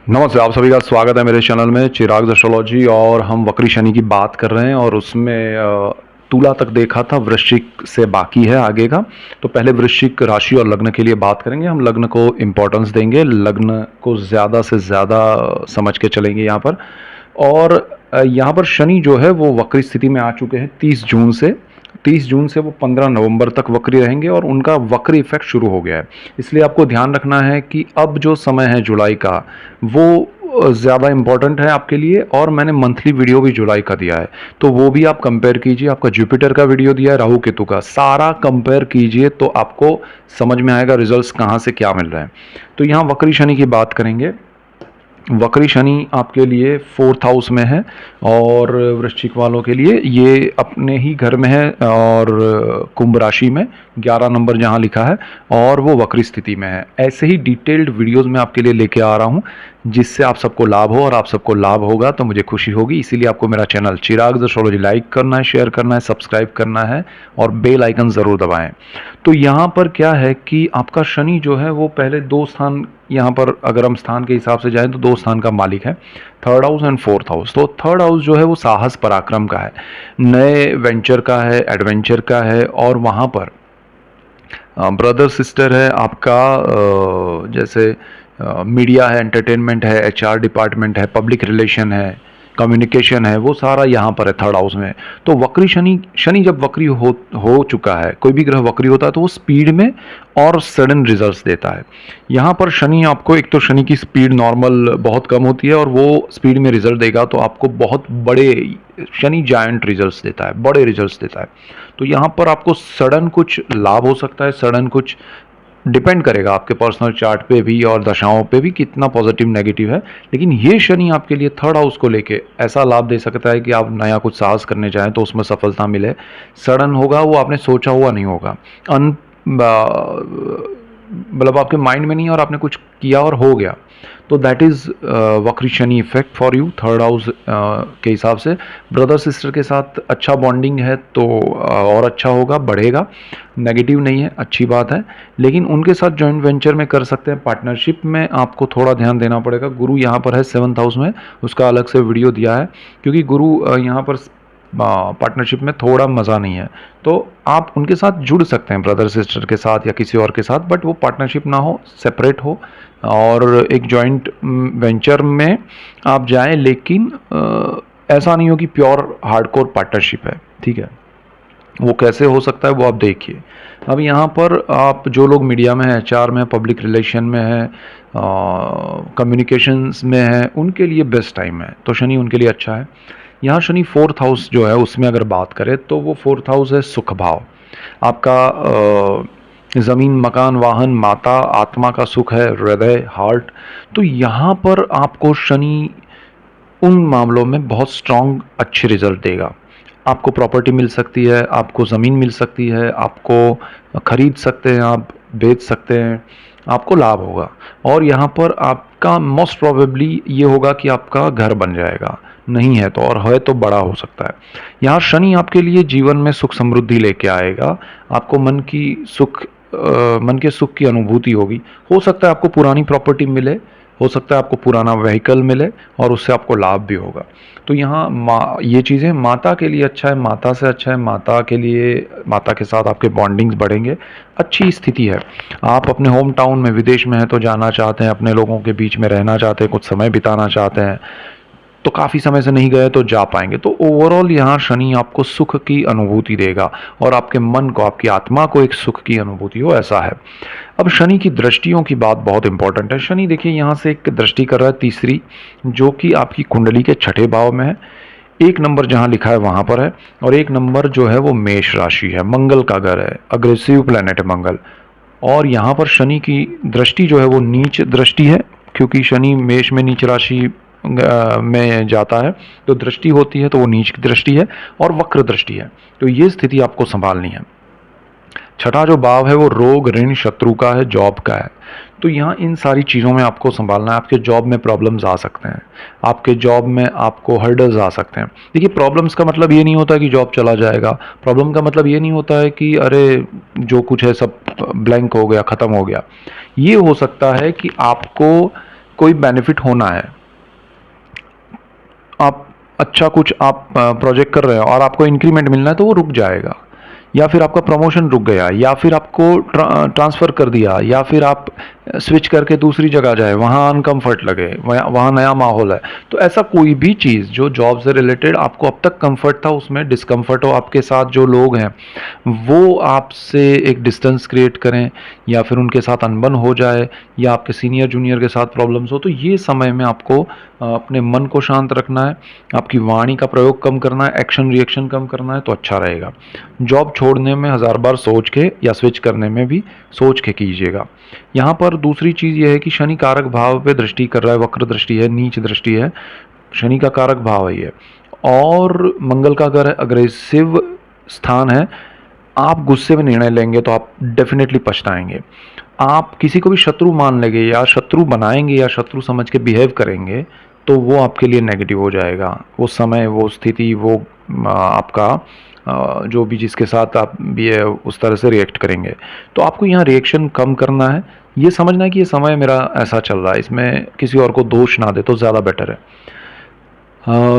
नमस्ते, आप सभी का स्वागत है मेरे चैनल में चिराग एस्ट्रोलॉजी। और हम वक्री शनि की बात कर रहे हैं और उसमें तुला तक देखा था, वृश्चिक से बाकी है आगे का। तो पहले वृश्चिक राशि और लग्न के लिए बात करेंगे। हम लग्न को इम्पोर्टेंस देंगे, लग्न को ज़्यादा से ज़्यादा समझ के चलेंगे यहाँ पर। और यहाँ पर शनि जो है वो वक्री स्थिति में आ चुके हैं 30 जून से। 30 जून से वो 15 नवंबर तक वक्री रहेंगे और उनका वक्री इफेक्ट शुरू हो गया है। इसलिए आपको ध्यान रखना है कि अब जो समय है जुलाई का, वो ज़्यादा इम्पॉर्टेंट है आपके लिए। और मैंने मंथली वीडियो भी जुलाई का दिया है, तो वो भी आप कंपेयर कीजिए। आपका जुपिटर का वीडियो दिया है, राहु केतु का, सारा कंपेयर कीजिए तो आपको समझ में आएगा रिजल्ट्स कहाँ से क्या मिल रहे हैं। तो यहाँ वक्री शनि की बात करेंगे। वक्री शनि आपके लिए 4th हाउस में है और वृश्चिक वालों के लिए ये अपने ही घर में है और कुंभ राशि में 11 नंबर जहां लिखा है, और वो वक्री स्थिति में है। ऐसे ही डिटेल्ड वीडियोस मैं आपके लिए लेके आ रहा हूं, जिससे आप सबको लाभ हो, और आप सबको लाभ होगा तो मुझे खुशी होगी। इसीलिए आपको मेरा चैनल चिराग एस्ट्रोलॉजी लाइक करना है, शेयर करना है, सब्सक्राइब करना है और बेल आइकन ज़रूर दबाएं। तो यहाँ पर क्या है कि आपका शनि जो है वो पहले 2 स्थान, यहाँ पर अगर हम स्थान के हिसाब से जाएं तो 2 स्थान का मालिक है, 3rd house and 4th house. तो 3rd हाउस जो है वो साहस पराक्रम का है, नए वेंचर का है, एडवेंचर का है। और वहाँ पर ब्रदर सिस्टर है आपका, जैसे मीडिया है, एंटरटेनमेंट है, एचआर डिपार्टमेंट है, पब्लिक रिलेशन है, कम्युनिकेशन है, वो सारा यहाँ पर है 3rd हाउस में। तो वक्री शनि, शनि जब वक्री हो चुका है, कोई भी ग्रह वक्री होता है तो वो स्पीड में और सडन रिजल्ट्स देता है। यहाँ पर शनि आपको, एक तो शनि की स्पीड नॉर्मल बहुत कम होती है और वो स्पीड में रिजल्ट देगा तो आपको बहुत बड़े, शनि जायंट रिजल्ट्स देता है, बड़े रिजल्ट्स देता है। तो यहाँ पर आपको सडन कुछ लाभ हो सकता है, सडन कुछ डिपेंड करेगा आपके पर्सनल चार्ट पे भी और दशाओं पे भी कितना पॉजिटिव नेगेटिव है। लेकिन ये शनि आपके लिए 3rd हाउस को लेके ऐसा लाभ दे सकता है कि आप नया कुछ साहस करने जाएं तो उसमें सफलता मिले। सडन होगा, वो आपने सोचा हुआ नहीं होगा, अन मतलब आपके माइंड में नहीं है और आपने कुछ किया और हो गया। तो दैट इज़ वक्री Shani effect for you 3rd house के हिसाब से। ब्रदर सिस्टर के साथ अच्छा बॉन्डिंग है तो और अच्छा होगा, बढ़ेगा, नेगेटिव नहीं है, अच्छी बात है। लेकिन उनके साथ जॉइंट वेंचर में कर सकते हैं, पार्टनरशिप में आपको थोड़ा ध्यान देना पड़ेगा। गुरु यहाँ पर है 7th हाउस में, उसका अलग से वीडियो दिया है, क्योंकि गुरु यहाँ पर पार्टनरशिप में थोड़ा मज़ा नहीं है। तो आप उनके साथ जुड़ सकते हैं, ब्रदर सिस्टर के साथ या किसी और के साथ, बट वो पार्टनरशिप ना हो, सेपरेट हो और एक जॉइंट वेंचर में आप जाएं। लेकिन ऐसा नहीं हो कि प्योर हार्डकोर पार्टनरशिप है, ठीक है। वो कैसे हो सकता है वो आप देखिए। अब यहाँ पर आप जो लोग मीडिया में है, एचआर में, पब्लिक रिलेशन में है, कम्युनिकेशंस में है, उनके लिए बेस्ट टाइम है, तो शनि उनके लिए अच्छा है। यहाँ शनि 4th हाउस जो है उसमें अगर बात करें तो वो 4th हाउस है सुख भाव। आपका ज़मीन, मकान, वाहन, माता, आत्मा का सुख है, हृदय, हार्ट। तो यहाँ पर आपको शनि उन मामलों में बहुत स्ट्रॉन्ग अच्छे रिजल्ट देगा। आपको प्रॉपर्टी मिल सकती है, आपको ज़मीन मिल सकती है, आपको खरीद सकते हैं, आप बेच सकते हैं, आपको लाभ होगा। और यहाँ पर आपका मोस्ट प्रोबेबली ये होगा कि आपका घर बन जाएगा, नहीं है तो, और है तो बड़ा हो सकता है। यहाँ शनि आपके लिए जीवन में सुख समृद्धि लेके आएगा। आपको मन के सुख की अनुभूति होगी। हो सकता है आपको पुरानी प्रॉपर्टी मिले, हो सकता है आपको पुराना व्हीकल मिले और उससे आपको लाभ भी होगा। तो यहाँ ये चीज़ें माता के लिए अच्छा है, माता से अच्छा है, माता के लिए, माता के साथ आपके बॉन्डिंग्स बढ़ेंगे, अच्छी स्थिति है। आप अपने होम टाउन में, विदेश में हैं तो जाना चाहते हैं, अपने लोगों के बीच में रहना चाहते हैं, कुछ समय बिताना चाहते हैं, तो काफ़ी समय से नहीं गए तो जा पाएंगे। तो ओवरऑल यहाँ शनि आपको सुख की अनुभूति देगा और आपके मन को, आपकी आत्मा को एक सुख की अनुभूति हो, ऐसा है। अब शनि की दृष्टियों की बात बहुत इंपॉर्टेंट है। शनि देखिए यहाँ से एक दृष्टि कर रहा है, तीसरी, जो कि आपकी कुंडली के 6ठे भाव में है। 1 नंबर जहाँ लिखा है वहाँ पर है, और 1 नंबर जो है वो मेष राशि है, मंगल का घर है, अग्रेसिव प्लेनेट है मंगल। और यहाँ पर शनि की दृष्टि जो है वो नीच दृष्टि है, क्योंकि शनि मेष में नीच राशि में जाता है, तो दृष्टि होती है तो वो नीच की दृष्टि है और वक्र दृष्टि है। तो ये स्थिति आपको संभालनी है। 6ठा जो भाव है वो रोग, ऋण, शत्रु का है, जॉब का है। तो यहाँ इन सारी चीज़ों में आपको संभालना है। आपके जॉब में प्रॉब्लम्स आ सकते हैं, आपके जॉब में आपको हर्डल्स आ सकते हैं। देखिए, प्रॉब्लम्स का मतलब ये नहीं होता कि जॉब चला जाएगा। प्रॉब्लम का मतलब ये नहीं होता है कि अरे जो कुछ है सब ब्लैंक हो गया, ख़त्म हो गया। ये हो सकता है कि आपको कोई बेनिफिट होना है, आप अच्छा कुछ आप प्रोजेक्ट कर रहे हो और आपको इंक्रीमेंट मिलना है तो वो रुक जाएगा, या फिर आपका प्रमोशन रुक गया, या फिर आपको ट्रांसफ़र कर दिया, या फिर आप स्विच करके दूसरी जगह जाए, वहाँ अनकम्फर्ट लगे, वहाँ नया माहौल है। तो ऐसा कोई भी चीज़ जो जॉब से रिलेटेड आपको अब तक कंफर्ट था उसमें डिस्कम्फर्ट हो, आपके साथ जो लोग हैं वो आपसे एक डिस्टेंस क्रिएट करें, या फिर उनके साथ अनबन हो जाए, या आपके सीनियर जूनियर के साथ प्रॉब्लम्स हो, तो ये समय में आपको अपने मन को शांत रखना है, आपकी वाणी का प्रयोग कम करना है, एक्शन रिएक्शन कम करना है, तो अच्छा रहेगा। जॉब छोड़ने में हज़ार बार सोच के, या स्विच करने में भी सोच के कीजिएगा। यहाँ पर दूसरी चीज़ ये है कि शनि कारक भाव पे दृष्टि कर रहा है, वक्र दृष्टि है, नीच दृष्टि है, शनि का कारक भाव है ये, और मंगल का अगर अग्रेसिव स्थान है। आप गुस्से में निर्णय लेंगे तो आप डेफिनेटली पछताएंगे। आप किसी को भी शत्रु मान लेंगे, या शत्रु बनाएंगे, या शत्रु समझ के बिहेव करेंगे, तो वो आपके लिए नेगेटिव हो जाएगा। वो समय, वो स्थिति, वो आपका जो भी जिसके साथ आप भी उस तरह से रिएक्ट करेंगे, तो आपको यहाँ रिएक्शन कम करना है। ये समझना है कि ये समय मेरा ऐसा चल रहा है, इसमें किसी और को दोष ना दे तो ज़्यादा बेटर है।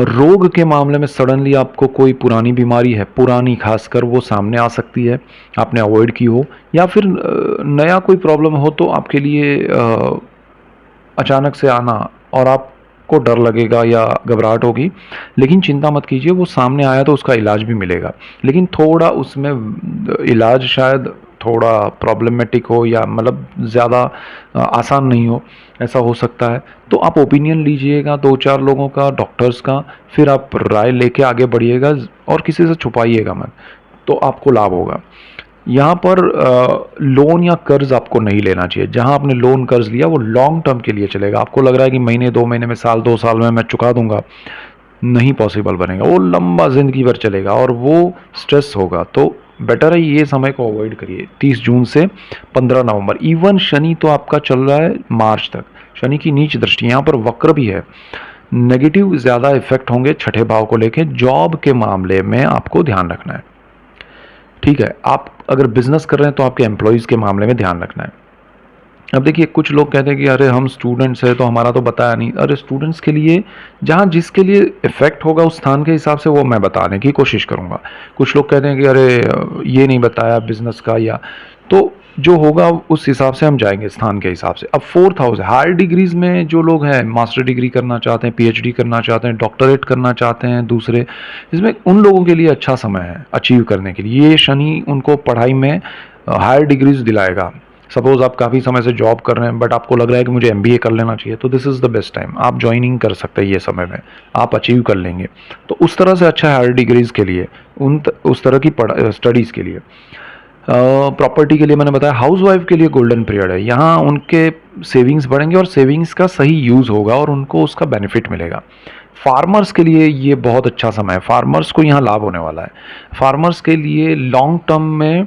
रोग के मामले में सडनली आपको कोई पुरानी बीमारी है, पुरानी खासकर, वो सामने आ सकती है, आपने अवॉइड की हो, या फिर नया कोई प्रॉब्लम हो तो आपके लिए अचानक से आना और आपको डर लगेगा या घबराहट होगी, लेकिन चिंता मत कीजिए, वो सामने आया तो उसका इलाज भी मिलेगा। लेकिन थोड़ा उसमें इलाज शायद थोड़ा प्रॉब्लमेटिक हो, या मतलब ज़्यादा आसान नहीं हो, ऐसा हो सकता है। तो आप ओपिनियन लीजिएगा 2-4 लोगों का, डॉक्टर्स का, फिर आप राय लेके आगे बढ़िएगा और किसी से छुपाइएगा मत, तो आपको लाभ होगा। यहाँ पर लोन या कर्ज आपको नहीं लेना चाहिए। जहाँ आपने लोन कर्ज लिया वो लॉन्ग टर्म के लिए चलेगा। आपको लग रहा है कि महीने 2 महीने में, साल 2 साल में मैं चुका दूंगा, नहीं पॉसिबल बनेगा। वो लंबा ज़िंदगी भर चलेगा और वो स्ट्रेस होगा। तो बेटर है ये समय को अवॉइड करिए। 30 जून से 15 नवंबर, इवन शनि तो आपका चल रहा है मार्च तक। शनि की नीच दृष्टि, यहाँ पर वक्र भी है, नेगेटिव ज़्यादा इफेक्ट होंगे छठे भाव को लेके। जॉब के मामले में आपको ध्यान रखना है, ठीक है। आप अगर बिजनेस कर रहे हैं तो आपके एम्प्लॉयज़ के मामले में ध्यान रखना है। अब देखिए, कुछ लोग कहते हैं कि अरे हम स्टूडेंट्स हैं तो हमारा तो बताया नहीं। अरे स्टूडेंट्स के लिए जहाँ जिसके लिए इफेक्ट होगा उस स्थान के हिसाब से वो मैं बताने की कोशिश करूँगा। कुछ लोग कहते हैं कि अरे ये नहीं बताया बिजनेस का, या तो जो होगा उस हिसाब से हम जाएंगे स्थान के हिसाब से। अब 4th हाउस है, हायर डिग्रीज में जो लोग हैं, मास्टर डिग्री करना चाहते हैं, पीएचडी करना चाहते हैं, डॉक्टरेट करना चाहते हैं दूसरे, इसमें उन लोगों के लिए अच्छा समय है अचीव करने के लिए। ये शनि उनको पढ़ाई में हायर डिग्रीज दिलाएगा। सपोज आप काफ़ी समय से जॉब कर रहे हैं बट आपको लग रहा है कि मुझे एमबीए कर लेना चाहिए, तो this is the best time, आप ज्वाइनिंग कर सकते हैं ये समय में, आप अचीव कर लेंगे। तो उस तरह से अच्छा है हायर डिग्रीज़ के लिए, उस तरह की स्टडीज़ के लिए। प्रॉपर्टी के लिए मैंने बताया। हाउस वाइफ के लिए गोल्डन पीरियड है, यहाँ उनके सेविंग्स बढ़ेंगे और सेविंग्स का सही यूज़ होगा और उनको उसका बेनिफिट मिलेगा। फार्मर्स के लिए ये बहुत अच्छा समय है, फार्मर्स को यहाँ लाभ होने वाला है। फार्मर्स के लिए लॉन्ग टर्म में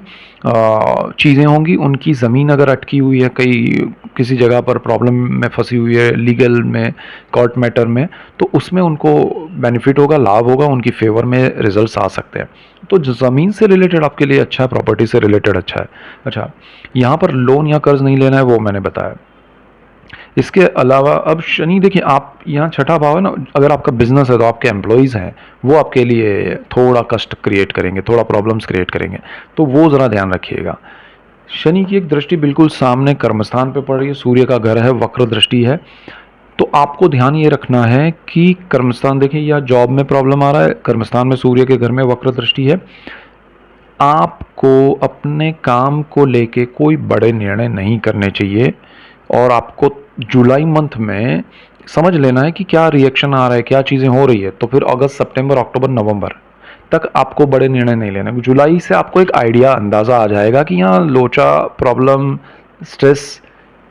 चीज़ें होंगी। उनकी ज़मीन अगर अटकी हुई है, कहीं किसी जगह पर प्रॉब्लम में फंसी हुई है, लीगल में, कोर्ट मैटर में, तो उसमें उनको बेनिफिट होगा, लाभ होगा, उनकी फेवर में रिजल्ट्स आ सकते हैं। तो ज़मीन से रिलेटेड आपके लिए अच्छा है, प्रॉपर्टी से रिलेटेड अच्छा है। अच्छा, यहाँ पर लोन या कर्ज नहीं लेना है, वो मैंने बताया। इसके अलावा अब शनि, देखिए आप यहाँ छठा भाव है ना, अगर आपका बिजनेस है तो आपके एम्प्लॉयज़ हैं वो आपके लिए थोड़ा कष्ट क्रिएट करेंगे, थोड़ा प्रॉब्लम्स क्रिएट करेंगे, तो वो ज़रा ध्यान रखिएगा। शनि की एक दृष्टि बिल्कुल सामने कर्मस्थान पे पड़ रही है, सूर्य का घर है, वक्र दृष्टि है। तो आपको ध्यान ये रखना है कि कर्मस्थान, देखिए या जॉब में प्रॉब्लम आ रहा है, कर्मस्थान में सूर्य के घर में वक्र दृष्टि है। आपको अपने काम को लेके कोई बड़े निर्णय नहीं करने चाहिए, और आपको जुलाई मंथ में समझ लेना है कि क्या रिएक्शन आ रहा है, क्या चीज़ें हो रही है, तो फिर अगस्त, सितंबर, अक्टूबर, नवंबर तक आपको बड़े निर्णय नहीं लेने। जुलाई से आपको एक आइडिया, अंदाज़ा आ जाएगा कि यहाँ लोचा, प्रॉब्लम, स्ट्रेस,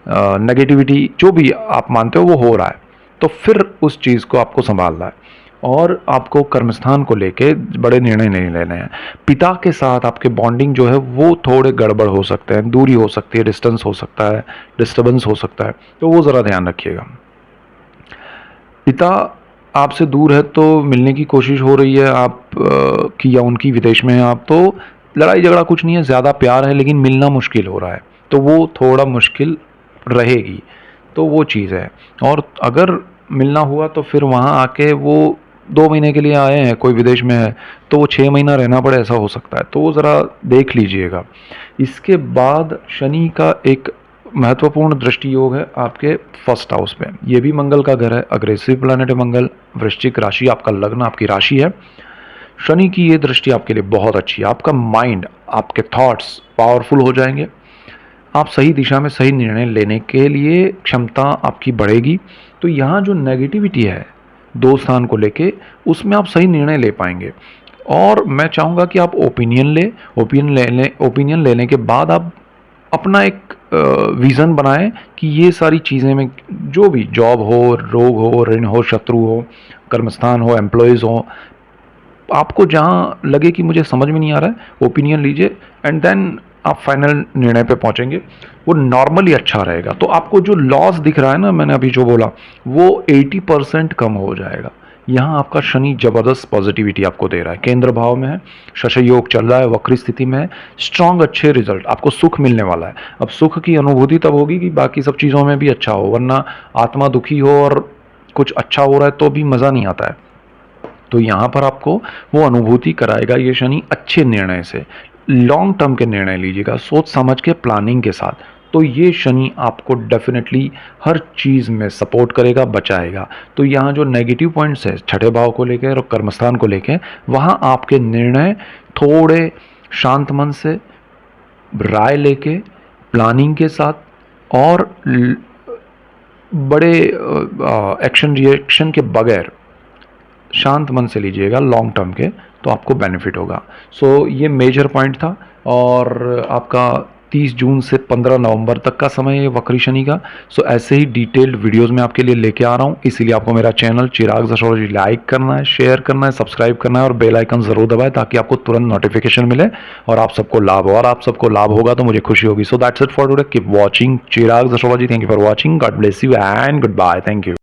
नेगेटिविटी जो भी आप मानते हो वो हो रहा है, तो फिर उस चीज़ को आपको संभालना है और आपको कर्मस्थान को लेके बड़े निर्णय नहीं लेने हैं। पिता के साथ आपके बॉन्डिंग जो है वो थोड़े गड़बड़ हो सकते हैं, दूरी हो सकती है, डिस्टेंस हो सकता है, डिस्टर्बेंस हो सकता है, तो वो ज़रा ध्यान रखिएगा। पिता आपसे दूर है तो मिलने की कोशिश हो रही है आप की, या उनकी विदेश में है आप, तो लड़ाई झगड़ा कुछ नहीं है, ज़्यादा प्यार है, लेकिन मिलना मुश्किल हो रहा है, तो वो थोड़ा मुश्किल रहेगी। तो वो चीज़ है। और अगर मिलना हुआ तो फिर वहाँ आके वो 2 महीने के लिए आए हैं, कोई विदेश में है, तो वो 6 महीना रहना पड़े, ऐसा हो सकता है। तो वो ज़रा देख लीजिएगा। इसके बाद शनि का एक महत्वपूर्ण दृष्टि योग है आपके फर्स्ट हाउस में। ये भी मंगल का घर है, अग्रेसिव प्लैनेट है मंगल, वृश्चिक राशि आपका लग्न, आपकी राशि है। शनि की ये दृष्टि आपके लिए बहुत अच्छी है। आपका माइंड, आपके थॉट्स पावरफुल हो जाएंगे। आप सही दिशा में सही निर्णय लेने के लिए क्षमता आपकी बढ़ेगी। तो यहाँ जो नेगेटिविटी है 2 स्थान को लेके, उसमें आप सही निर्णय ले पाएंगे। और मैं चाहूँगा कि आप ओपिनियन लेने के बाद आप अपना एक विज़न बनाएं कि ये सारी चीज़ें में जो भी जॉब हो, रोग हो, ऋण हो, शत्रु हो, कर्मस्थान हो, एम्प्लॉयज़ हो, आपको जहाँ लगे कि मुझे समझ में नहीं आ रहा है, ओपिनियन लीजिए एंड देन आप फाइनल निर्णय पे पहुंचेंगे। वो नॉर्मली अच्छा रहेगा। तो आपको जो लॉस दिख रहा है ना, मैंने अभी जो बोला, वो 80% कम हो जाएगा। यहाँ आपका शनि जबरदस्त पॉजिटिविटी आपको दे रहा है, केंद्र भाव में है, शश योग चल रहा है, वक्री स्थिति में है, स्ट्रांग अच्छे रिजल्ट, आपको सुख मिलने वाला है। अब सुख की अनुभूति तब होगी कि बाकी सब चीज़ों में भी अच्छा हो, वरना आत्मा दुखी हो और कुछ अच्छा हो रहा है तो भी मज़ा नहीं आता है। तो यहाँ पर आपको वो अनुभूति कराएगा ये शनि अच्छे निर्णय से। लॉन्ग टर्म के निर्णय लीजिएगा, सोच समझ के, प्लानिंग के साथ। तो ये शनि आपको डेफिनेटली हर चीज़ में सपोर्ट करेगा, बचाएगा। तो यहाँ जो नेगेटिव पॉइंट्स है छठे भाव को लेकर और कर्मस्थान को लेकर, वहाँ आपके निर्णय थोड़े शांत मन से, राय लेके, प्लानिंग के साथ और बड़े एक्शन रिएक्शन के बगैर शांत मन से लीजिएगा लॉन्ग टर्म के, तो आपको बेनिफिट होगा। सो ये मेजर पॉइंट था। और आपका 30 जून से 15 नवंबर तक का समय है वक्री शनि का। सो ऐसे ही डिटेल्ड वीडियोस मैं आपके लिए लेके आ रहा हूँ। इसीलिए आपको मेरा चैनल चिराग एस्ट्रोलॉजी लाइक करना है, शेयर करना है, सब्सक्राइब करना है और बेल आइकन ज़रूर दबाएं ताकि आपको तुरंत नोटिफिकेशन मिले और आप सबको लाभ हो। और आप सबको लाभ होगा तो मुझे खुशी होगी। So that's it for today. Keep watching Chirag astrology. Thank you for watching. God bless you and goodbye. Thank you.